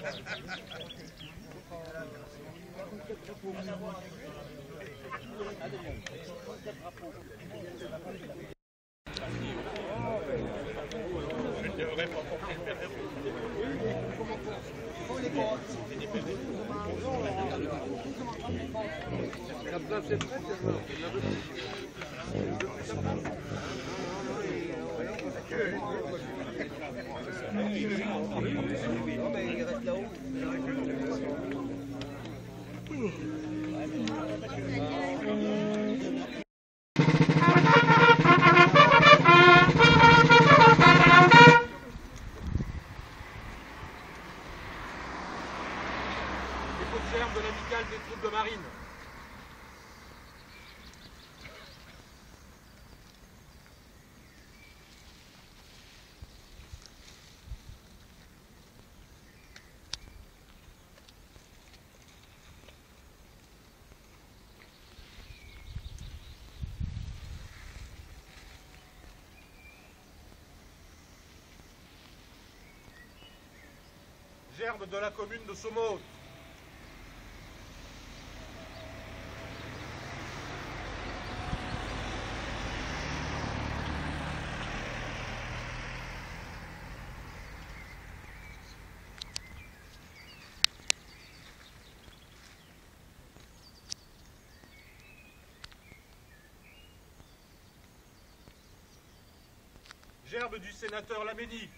Gerbe de l'amicale des troupes de marine. Gerbe de la commune de Sommaut. Gerbe du sénateur Laménie.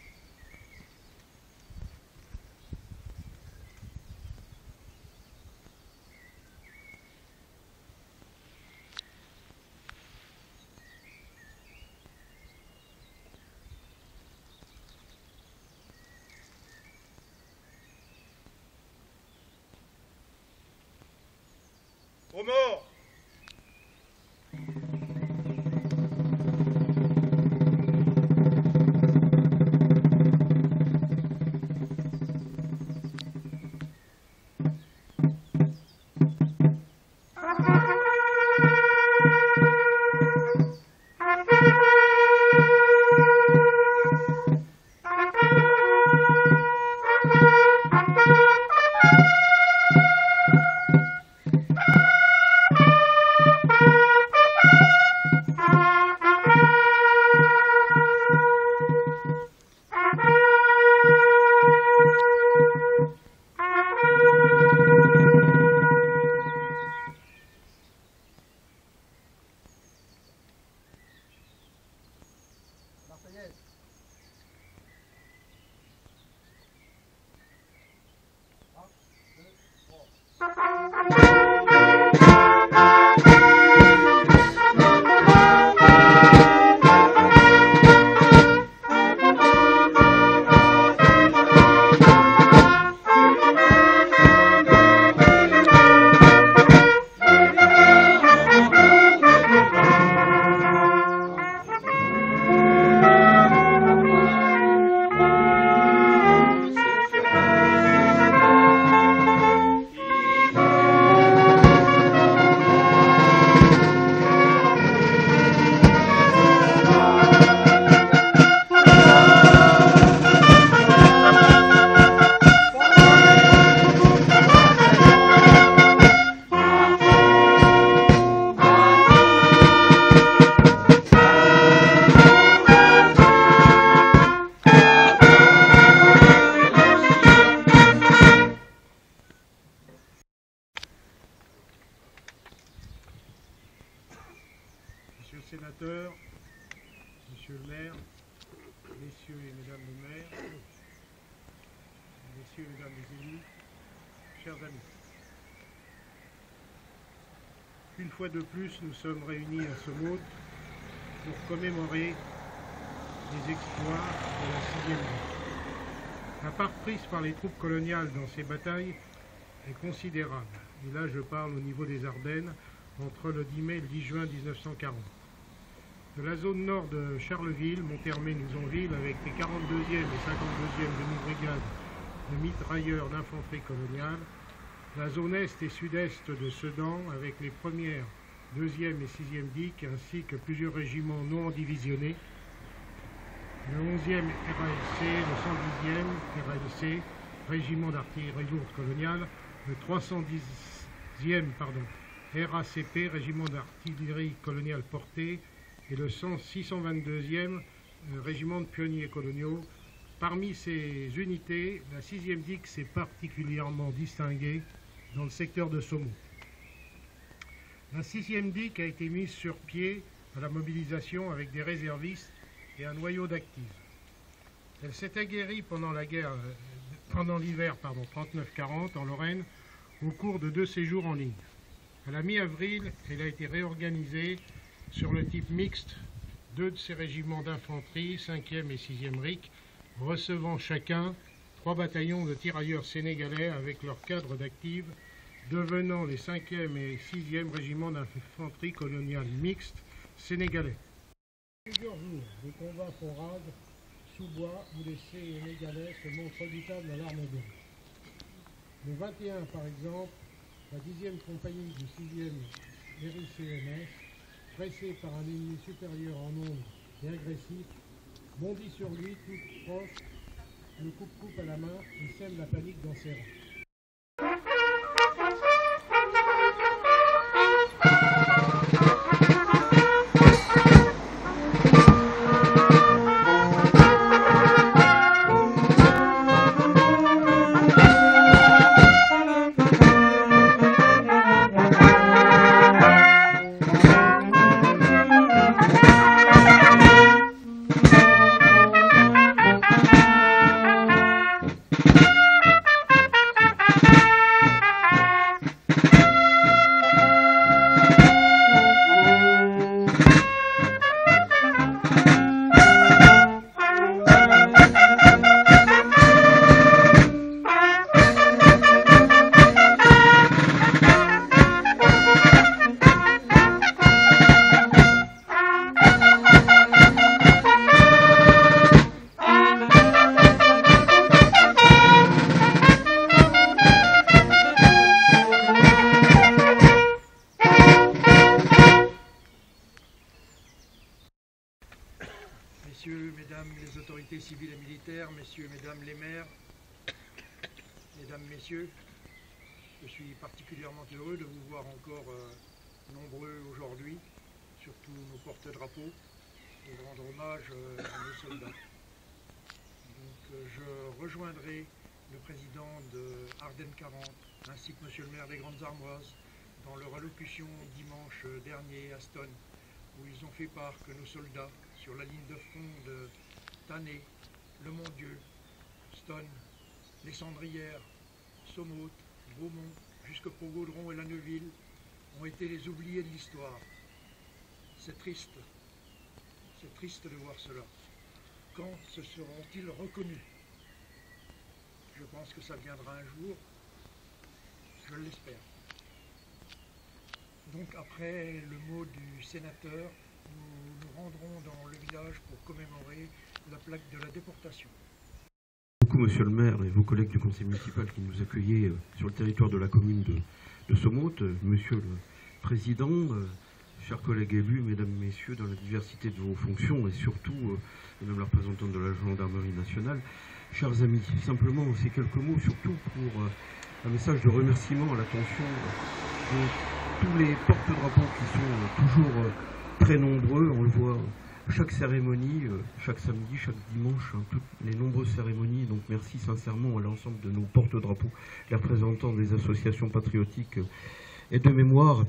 Aux morts. Monsieur le sénateur, monsieur le maire, messieurs et mesdames les maires, messieurs et mesdames les élus, chers amis. Une fois de plus, nous sommes réunis à Sommaut pour commémorer les exploits de la 6e Ligue. La part prise par les troupes coloniales dans ces batailles est considérable. Et là, je parle au niveau des Ardennes, entre le 10 mai et le 10 juin 1940. De la zone nord de Charleville, Monthermé-Nouzonville, avec les 42e et 52e demi-brigades de mitrailleurs d'infanterie coloniale, la zone est et sud-est de Sedan, avec les 1er, 2e et 6e DIC, ainsi que plusieurs régiments non divisionnés, le 11e RALC, le 110e RALC régiment d'artillerie lourde coloniale, le 310e RACP, régiment d'artillerie coloniale portée, et le 622e régiment de pionniers coloniaux. Parmi ces unités, la 6e DIC s'est particulièrement distinguée dans le secteur de Saumur. La 6e DIC a été mise sur pied à la mobilisation avec des réservistes et un noyau d'actifs. Elle s'est aguerrie pendant l'hiver 39-40 en Lorraine au cours de 2 séjours en ligne. À la mi-avril, elle a été réorganisée sur le type mixte, 2 de ses régiments d'infanterie, 5e et 6e RIC, recevant chacun 3 bataillons de tirailleurs sénégalais avec leurs cadres d'actifs, devenant les 5e et 6e régiments d'infanterie coloniale mixte sénégalais. Plusieurs jours, les combats font rage sous bois où les Sénégalais se montrent redoutables à l'arme blanche. Le 21, par exemple, la 10e compagnie du 6e RICMS, pressée par un ennemi supérieur en nombre et agressif, bondit sur lui tout proche, le coupe-coupe à la main et sème la panique dans ses rangs. Messieurs, mesdames les autorités civiles et militaires, messieurs, mesdames les maires, mesdames, messieurs, je suis particulièrement heureux de vous voir encore nombreux aujourd'hui, surtout nos porte-drapeaux, pour rendre hommage à nos soldats. Donc, je rejoindrai le président de Ardennes 40 ainsi que monsieur le maire des Grandes Armoises dans leur allocution dimanche dernier à Stonne, où ils ont fait part que nos soldats sur la ligne de front de Tannay, Le Mont-Dieu, Stonne, les Cendrières, Saumur, Beaumont, jusque pour Gaudron et la Neuville, ont été les oubliés de l'histoire. C'est triste de voir cela. Quand se seront-ils reconnus? Je pense que ça viendra un jour, je l'espère. Donc après le mot du sénateur, nous nous rendrons dans le village pour commémorer la plaque de la déportation. Beaucoup, monsieur le maire et vos collègues du conseil municipal qui nous accueillaient sur le territoire de la commune de Saumur, monsieur le président, chers collègues élus, mesdames, messieurs, dans la diversité de vos fonctions et surtout, madame la représentante de la gendarmerie nationale, chers amis, simplement ces quelques mots, surtout pour un message de remerciement à l'attention de tous les porte-drapeaux qui sont toujours très nombreux. On le voit chaque cérémonie, chaque samedi, chaque dimanche, toutes les nombreuses cérémonies. Donc merci sincèrement à l'ensemble de nos porte-drapeaux, les représentants des associations patriotiques et de mémoire,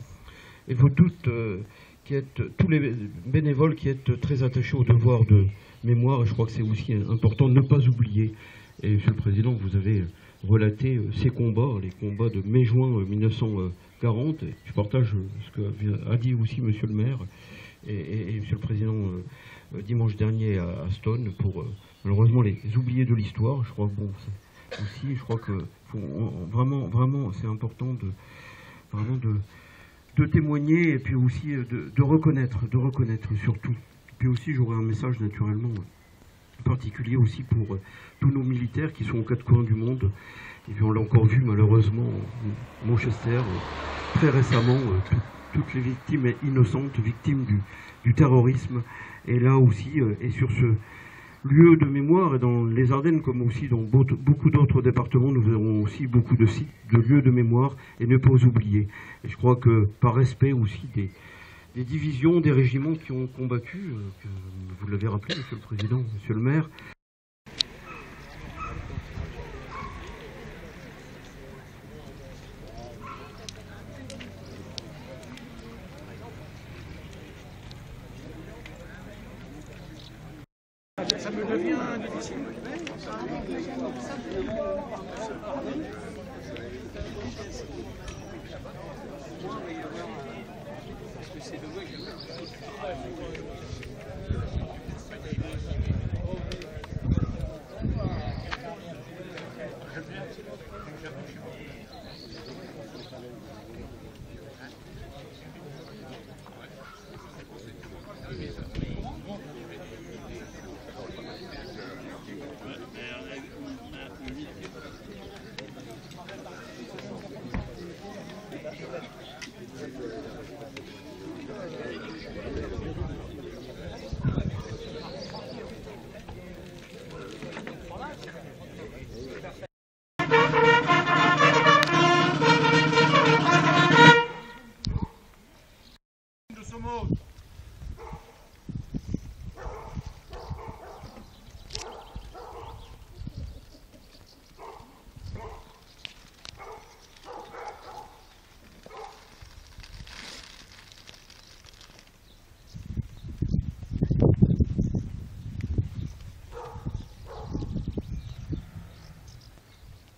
et vous toutes, tous les bénévoles qui êtes très attachés au devoir de mémoire. Et je crois que c'est aussi important de ne pas oublier. Et monsieur le président, vous avez relaté ces combats, les combats de mai-juin 1940. Je partage ce que a dit aussi monsieur le maire et monsieur le président dimanche dernier à Stonne pour malheureusement les oubliés de l'histoire. Je crois que bon, aussi, je crois que vraiment c'est important de témoigner et puis aussi de reconnaître surtout. Puis aussi j'aurais un message naturellement particulier aussi pour tous nos militaires qui sont aux quatre coins du monde. Et puis on l'a encore vu malheureusement à Manchester très récemment, toutes les victimes innocentes, victimes du terrorisme. Et là aussi, et sur lieu de mémoire, et dans les Ardennes, comme aussi dans beaucoup d'autres départements, nous avons aussi beaucoup de sites, de lieux de mémoire, et ne pas oublier. Et je crois que par respect aussi des divisions, des régiments qui ont combattu, que vous l'avez rappelé, Monsieur le Président, Monsieur le maire. Ça me devient difficile.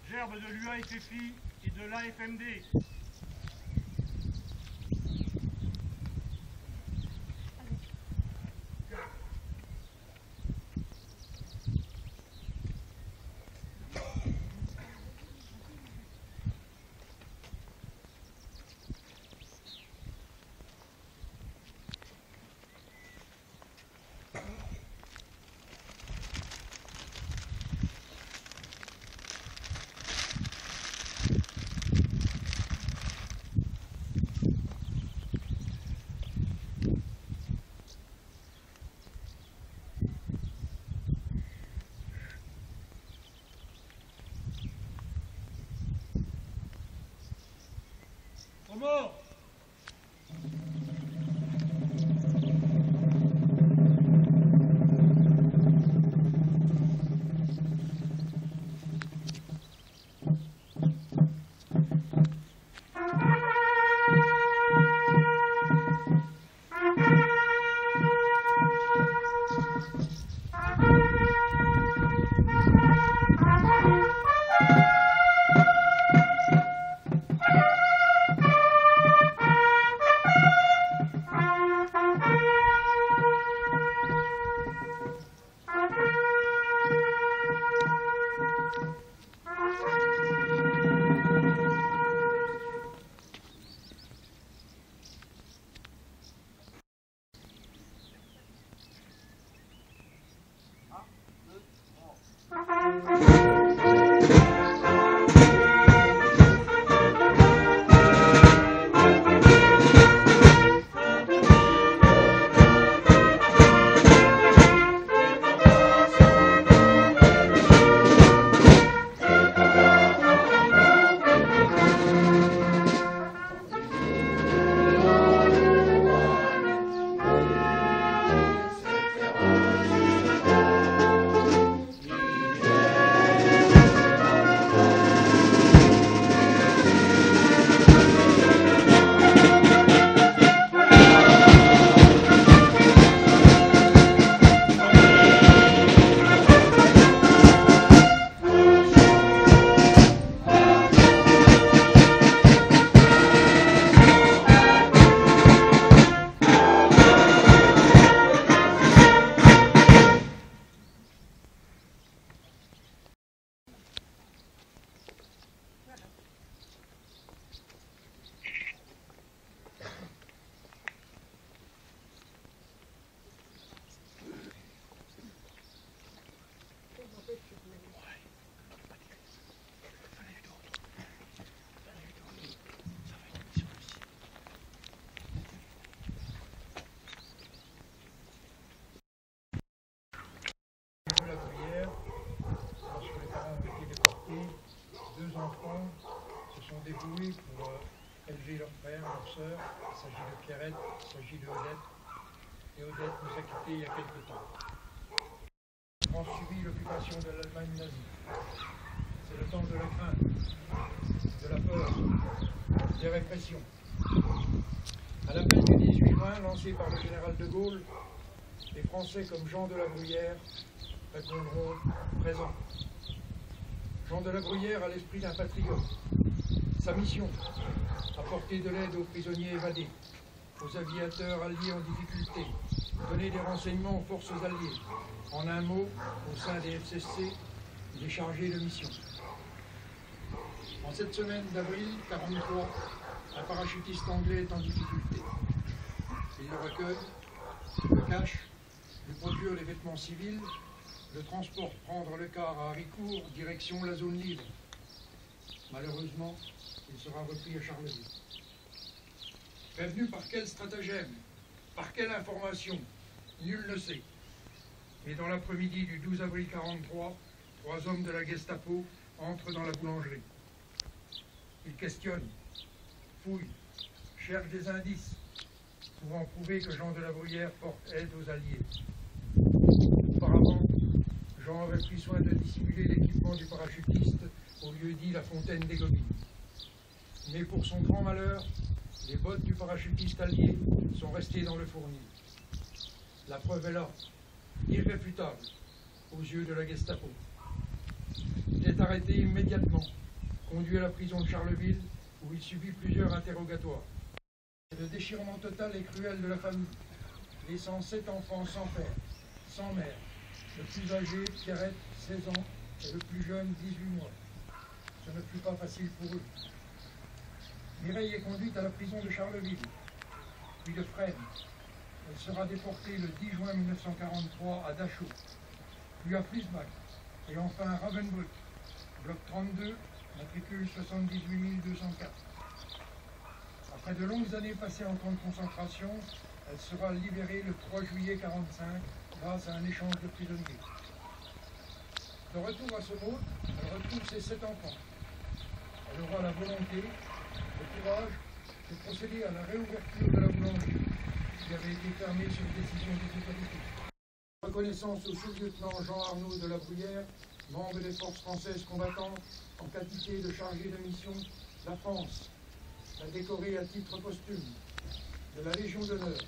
Gerbe de l'UAFFI et de l'AFMD. Mort. enfants se sont dépouillés pour élever leurs frères, leurs sœurs. Il s'agit de Pierrette, il s'agit de Odette. Et Odette nous a quittés il y a quelque temps. La France subit l'occupation de l'Allemagne nazie. C'est le temps de la crainte, de la peur, des répressions. À l'appel du 18 juin, lancé par le général de Gaulle, les Français comme Jean de la Bruyère répondront présent. Jean de la Bruyère a l'esprit d'un patriote. Sa mission, apporter de l'aide aux prisonniers évadés, aux aviateurs alliés en difficulté, donner des renseignements aux forces alliées. En un mot, au sein des FCC, il est chargé de mission. En cette semaine d'avril 1943, un parachutiste anglais est en difficulté. Il le recueille, le cache, lui procure les vêtements civils, le transporte prendre le car à Haricourt, direction la zone libre. Malheureusement, il sera repris à Charleville. Prévenu par quel stratagème, par quelle information, nul ne sait. Mais dans l'après-midi du 12 avril 1943, 3 hommes de la Gestapo entrent dans la boulangerie. Ils questionnent, fouillent, cherchent des indices, pouvant prouver que Jean de la Bruyère porte aide aux Alliés. Auparavant, Jean avait pris soin de dissimuler l'équipement du parachutiste au lieu dit la fontaine des Gobines. Mais pour son grand malheur, les bottes du parachutiste allié sont restées dans le fournil. La preuve est là, irréfutable, aux yeux de la Gestapo. Il est arrêté immédiatement, conduit à la prison de Charleville, où il subit plusieurs interrogatoires. C'est le déchirement total et cruel de la famille, laissant 7 enfants sans père, sans mère. Le plus âgé, Pierrette, 16 ans, et le plus jeune, 18 mois. Ce ne fut pas facile pour eux. Mireille est conduite à la prison de Charleville, puis de Fresnes. Elle sera déportée le 10 juin 1943 à Dachau, puis à Frisbach, et enfin à Ravensbrück, bloc 32, matricule 78 204. Après de longues années passées en camp de concentration, elle sera libérée le 3 juillet 1945 grâce à un échange de prisonniers. De retour à Semout, elle retrouve ses 7 enfants. Elle aura la volonté, le courage de procéder à la réouverture de la boulangerie qui avait été fermée sur décision des autorités. Reconnaissance au sous-lieutenant Jean Arnaud de la Bruyère, membre des forces françaises combattantes, en qualité de chargé de mission, la France l'a décoré à titre posthume de la Légion d'honneur,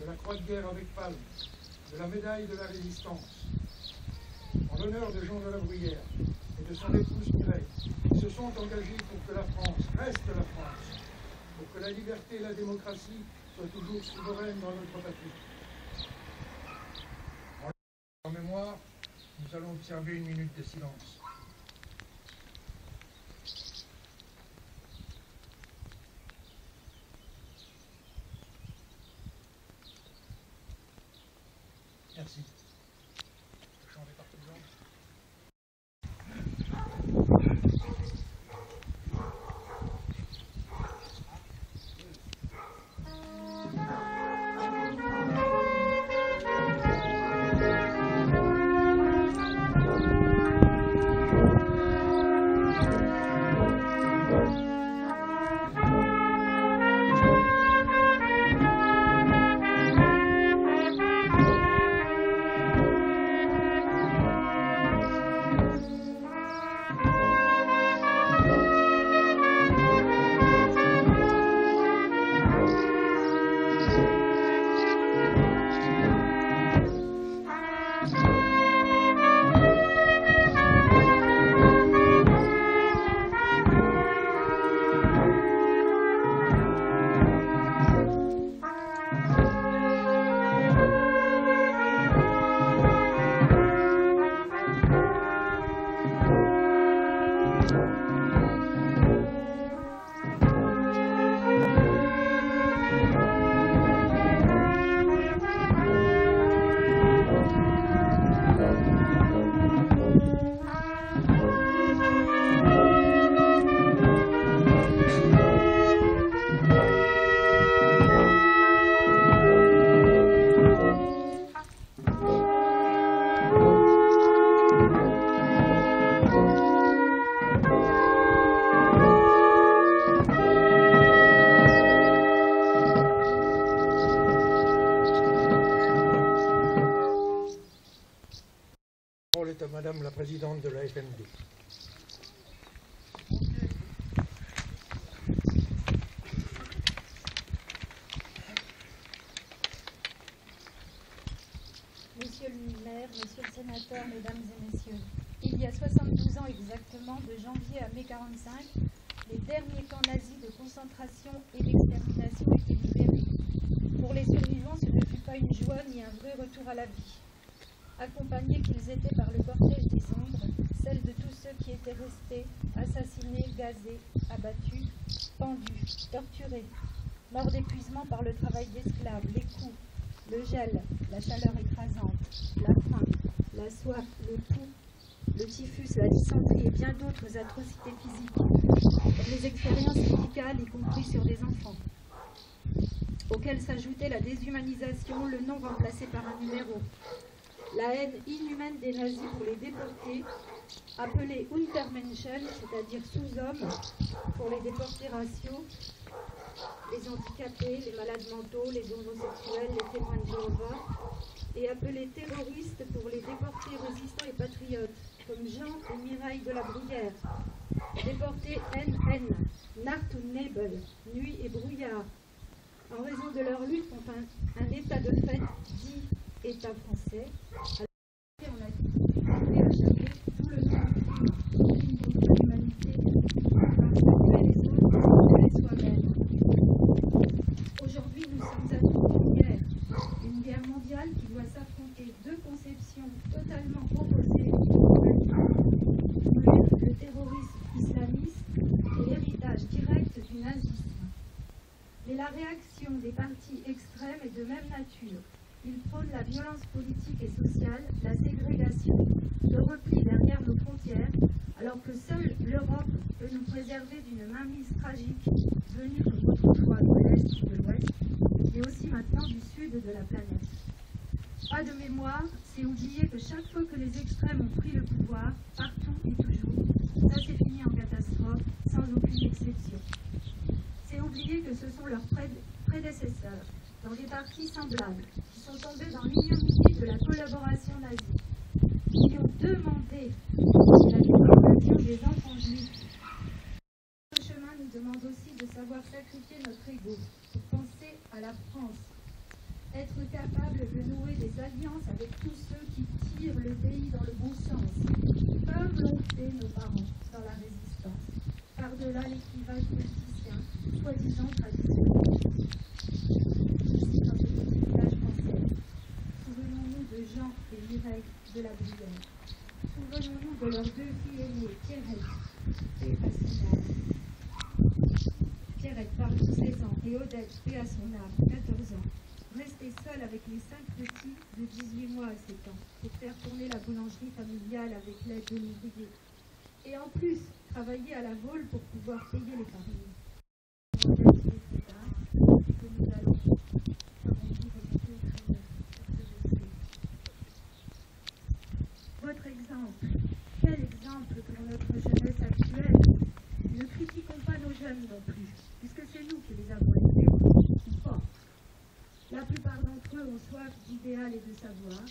de la Croix de guerre avec palme, de la médaille de la Résistance. En l'honneur de Jean de la Bruyère et de son épouse Mireille, qui se sont engagés pour que la France reste la France, pour que la liberté et la démocratie soient toujours souveraines dans notre patrie. En mémoire, nous allons observer une minute de silence. Merci. Le chant des partisans. présidente de la FMD. Monsieur le maire, monsieur le sénateur, mesdames et messieurs, il y a 72 ans exactement, de janvier à mai 45, les derniers camps nazis de concentration et d'extermination étaient libérés. Pour les survivants, ce ne fut pas une joie ni un vrai retour à la vie. Accompagnés qu'ils étaient par le cortège des ombres, celle de tous ceux qui étaient restés, assassinés, gazés, abattus, pendus, torturés, morts d'épuisement par le travail d'esclaves, les coups, le gel, la chaleur écrasante, la faim, la soif, le pouls, le typhus, la dysenterie et bien d'autres atrocités physiques, les expériences médicales, y compris sur des enfants, auxquelles s'ajoutait la déshumanisation, le nom remplacé par un numéro, la haine inhumaine des nazis pour les déportés, appelés Untermenschen, c'est-à-dire sous-hommes, pour les déportés raciaux, les handicapés, les malades mentaux, les homosexuels, les témoins de Jéhovah, et appelés terroristes pour les déportés résistants et patriotes, comme Jean et Mireille de la Bruyère, déportés NN, Nacht und Nebel, nuit et brouillard, en raison de leur lutte contre un état de fait dit État français. On a dit à jamais tout le nom du crime contre l'humanité, tuer les autres et tuer soi-même. Aujourd'hui, nous sommes à une guerre mondiale qui doit s'affronter deux conceptions totalement opposées, le terrorisme islamiste et l'héritage direct du nazisme. Mais la réaction des partis extrêmes est de même nature. Ils prônent la violence politique et sociale, la ségrégation, le repli derrière nos frontières, alors que seule l'Europe peut nous préserver d'une mainmise tragique venue comme autrefois de l'Est ou de l'Ouest, et aussi maintenant du Sud de la planète. Pas de mémoire, c'est oublier que chaque fois que les extrêmes ont pris le pouvoir, partout et toujours, ça s'est fini en catastrophe, sans aucune exception. C'est oublier que ce sont leurs prédécesseurs, dans des partis semblables, qui sont tombés dans l'ignominie de la collaboration nazie, qui ont demandé la déportation des enfants juifs. Ce chemin nous demande aussi de savoir sacrifier notre ego pour penser à la France, être capable de nouer des alliances avec tous ceux qui tirent le pays dans le bon sens, comme l'ont fait nos parents dans la résistance, par-delà les clivages politiciens, soi-disant traditionnels. Ici, dans ce petit village français, souvenons-nous de Jean et Mireille de la Bruyère. Souvenons-nous de leurs deux filles aînées, Pierrette et Pascal. Pierrette, pardon, 16 ans, et Odette, paix à son âme, 14 ans, restée seule avec les 5 petits de 18 mois à 7 ans, pour faire tourner la boulangerie familiale avec l'aide de l'ouvrier. Et en plus, travailler à la vôle pour pouvoir payer les farines. Votre exemple, quel exemple pour notre jeunesse actuelle? Ne critiquons pas nos jeunes non plus, puisque c'est nous qui les avons élevés, ou pas. La plupart d'entre eux ont soif d'idéal et de savoir.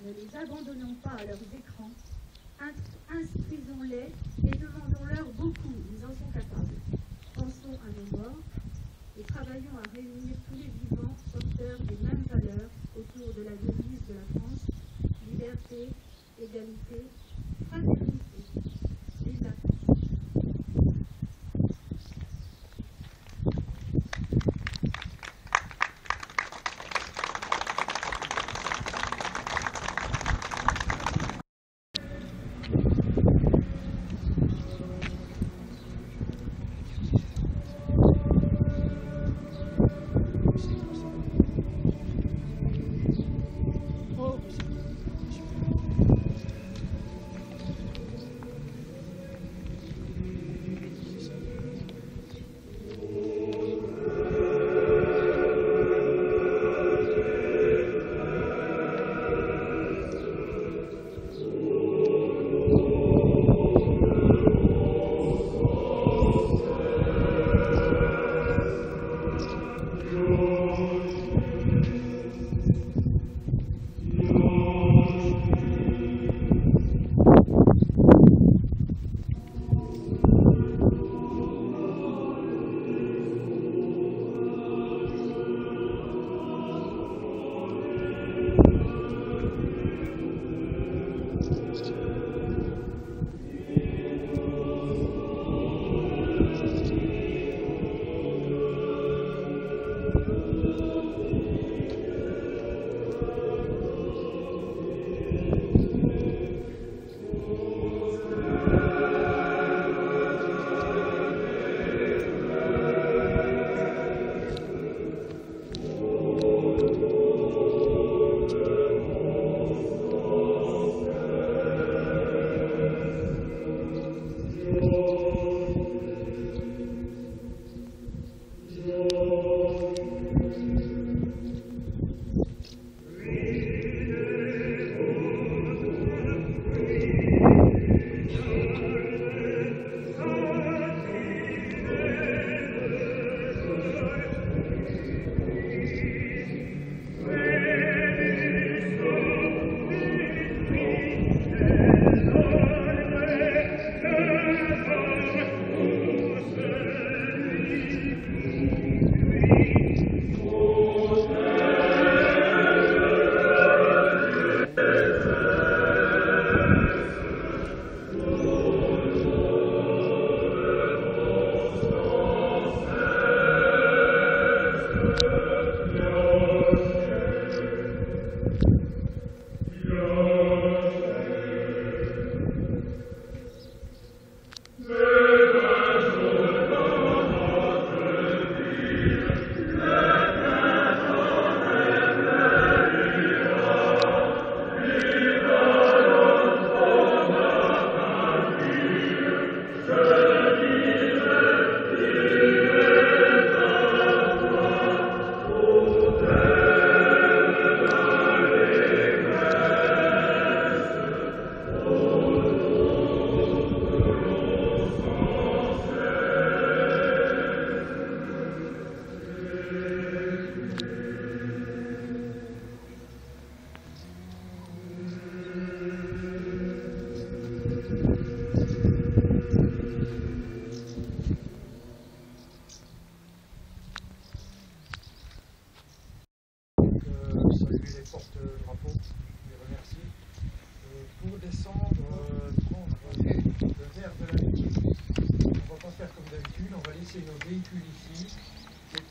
Ne les abandonnons pas à leurs écrans, instruisons-les et demandons-leur beaucoup, ils en sont capables. Pensons à nos morts et travaillons à réunir tous les vivants porteurs des mêmes valeurs autour de la devise de la France: liberté, égalité, fraternité. Vive la France.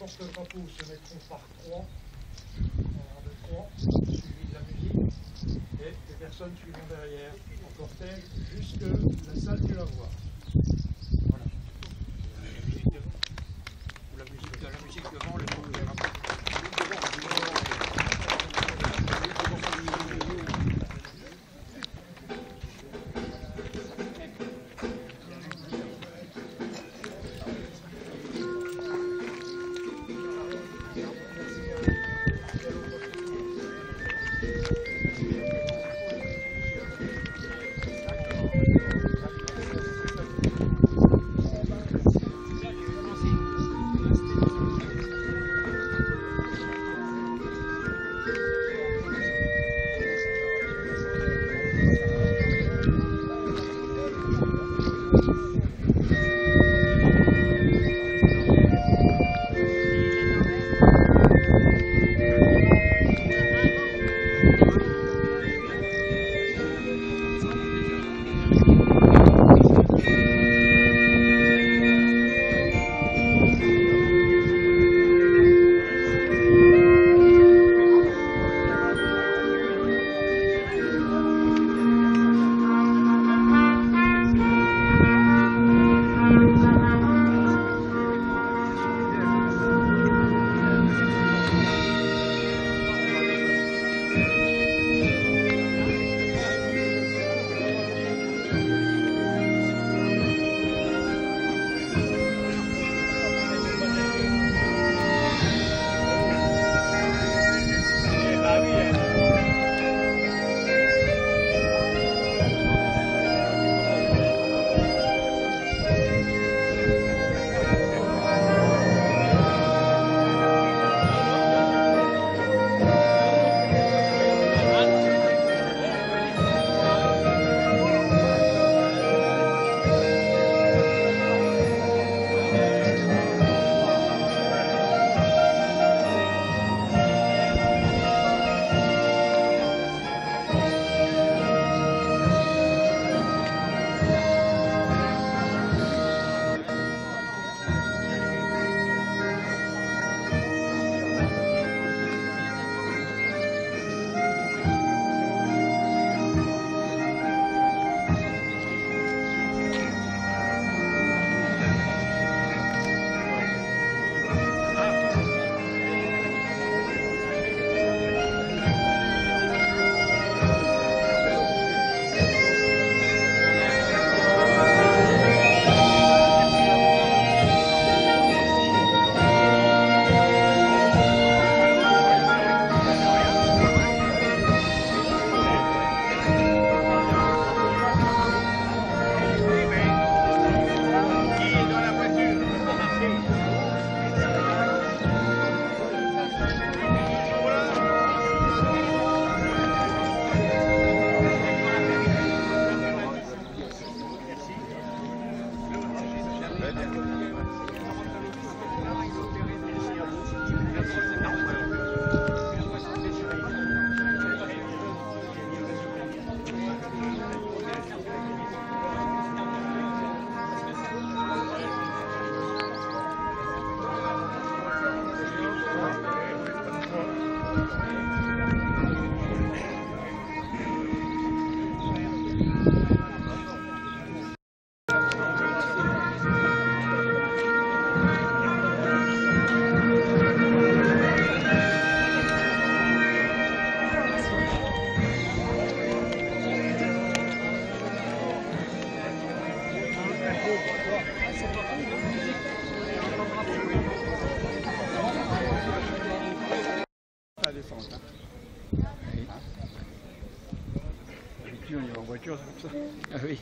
porte-drapeaux se mettront par trois, en rang de trois, suivi de la musique, et les personnes suivront derrière, en cortège, jusque la salle du lavoir. Voilà. La musique devant. Ou la musique devant, le porte-drapeau. On y va en voiture, c'est comme ça. Ah oui.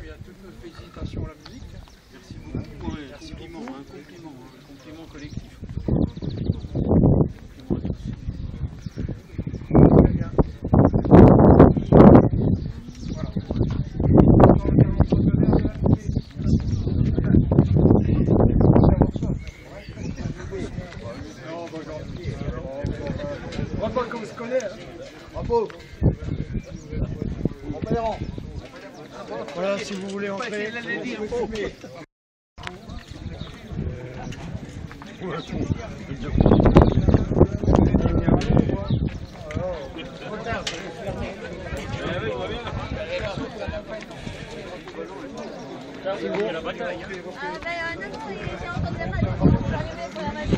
bien, toutes nos félicitations à la musique. Merci beaucoup. Un compliment collectif. Très bien. Voilà. On va pas qu'on se connaît. Bravo. On va les rangs. Voilà, si vous voulez entrer. Ah ben non, il était en train de